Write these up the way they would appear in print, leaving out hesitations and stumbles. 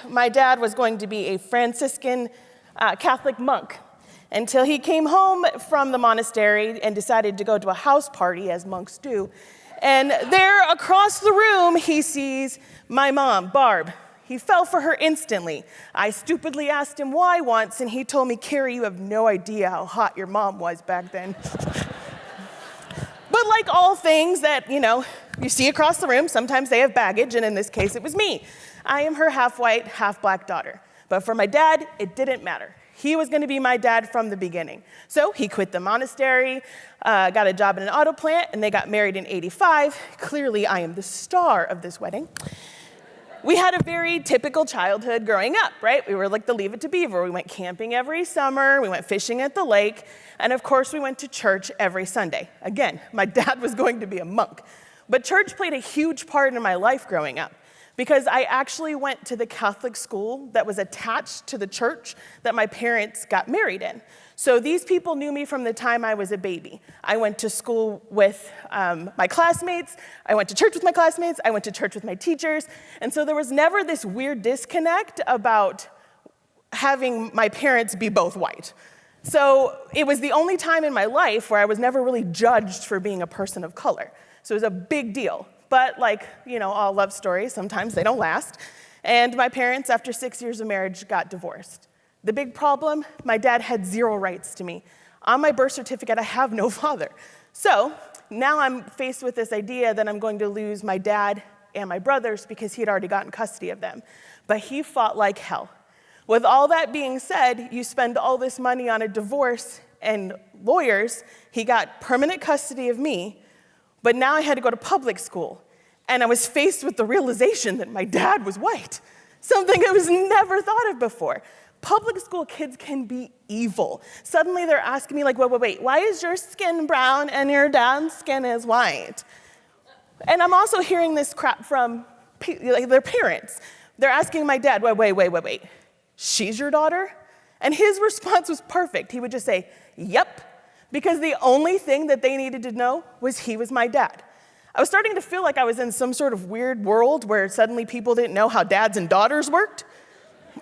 my dad was going to be a Franciscan Catholic monk until he came home from the monastery and decided to go to a house party, as monks do. And there across the room, he sees my mom, Barb. He fell for her instantly. I stupidly asked him why once, and he told me, "Carrie, you have no idea how hot your mom was back then." But like all things that, you see across the room, sometimes they have baggage, and in this case, it was me. I am her half-white, half-black daughter. But for my dad, it didn't matter. He was gonna be my dad from the beginning. So he quit the monastery, got a job in an auto plant, and they got married in '85. Clearly, I am the star of this wedding. We had a very typical childhood growing up, right? We were like the Leave It to Beaver. We went camping every summer, we went fishing at the lake, and of course we went to church every Sunday. Again, my dad was going to be a monk. But church played a huge part in my life growing up because I actually went to the Catholic school that was attached to the church that my parents got married in. So these people knew me from the time I was a baby. I went to school with my classmates, I went to church with my classmates, I went to church with my teachers, and so there was never this weird disconnect about having my parents be both white. So it was the only time in my life where I was never really judged for being a person of color. So it was a big deal. But like, all love stories, sometimes they don't last. And my parents, after 6 years of marriage, got divorced. The big problem, my dad had 0 rights to me. On my birth certificate, I have no father. So now I'm faced with this idea that I'm going to lose my dad and my brothers because he had already gotten custody of them. But he fought like hell. With all that being said, you spend all this money on a divorce and lawyers. He got permanent custody of me, but now I had to go to public school. And I was faced with the realization that my dad was white, something I was never thought of before. Public school kids can be evil. Suddenly they're asking me like, wait, why is your skin brown and your dad's skin is white? And I'm also hearing this crap from their parents. They're asking my dad, wait, she's your daughter? And his response was perfect. He would just say, yep, because the only thing that they needed to know was he was my dad. I was starting to feel like I was in some sort of weird world where suddenly people didn't know how dads and daughters worked.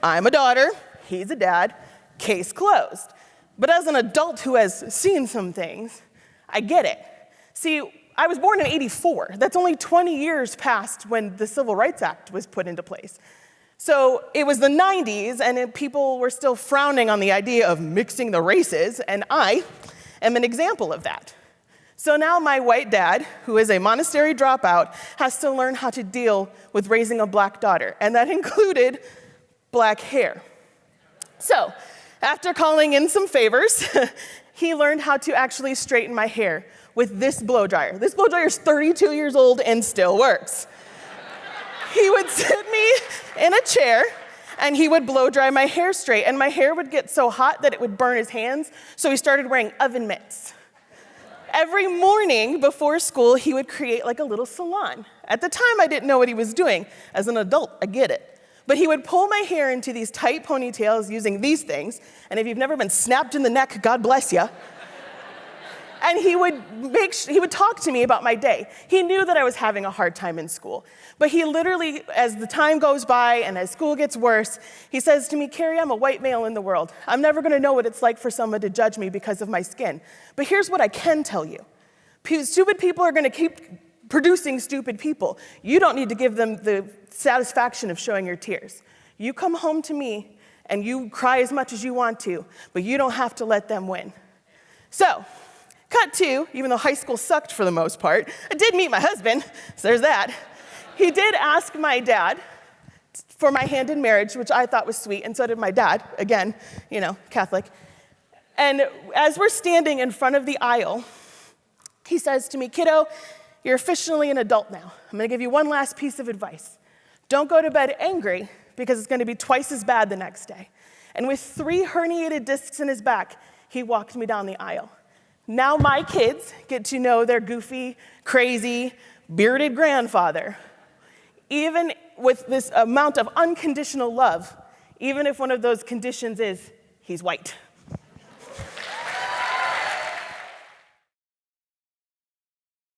I'm a daughter. He's a dad, case closed. But as an adult who has seen some things, I get it. See, I was born in '84. That's only 20 years past when the Civil Rights Act was put into place. So it was the '90s, and people were still frowning on the idea of mixing the races, and I am an example of that. So now my white dad, who is a monastery dropout, has to learn how to deal with raising a black daughter, and that included black hair. So, after calling in some favors, he learned how to actually straighten my hair with this blow dryer. This blow dryer is 32 years old and still works. He would sit me in a chair and he would blow dry my hair straight, and my hair would get so hot that it would burn his hands, so he started wearing oven mitts. Every morning before school, he would create like a little salon. At the time, I didn't know what he was doing. As an adult, I get it. But he would pull my hair into these tight ponytails using these things, and if you've never been snapped in the neck, God bless you. And he would talk to me about my day. He knew that I was having a hard time in school. But he literally, as the time goes by and as school gets worse, he says to me, Carrie, I'm a white male in the world. I'm never gonna know what it's like for someone to judge me because of my skin. But here's what I can tell you. Stupid people are gonna keep producing stupid people. You don't need to give them the satisfaction of showing your tears. You come home to me and you cry as much as you want to, but you don't have to let them win. So, cut to, even though high school sucked for the most part, I did meet my husband, so there's that. He did ask my dad for my hand in marriage, which I thought was sweet, and so did my dad, again, Catholic. And as we're standing in front of the aisle, he says to me, kiddo, you're officially an adult now. I'm gonna give you one last piece of advice. Don't go to bed angry, because it's gonna be twice as bad the next day. And with 3 herniated discs in his back, he walked me down the aisle. Now my kids get to know their goofy, crazy, bearded grandfather. Even with this amount of unconditional love, even if one of those conditions is he's white.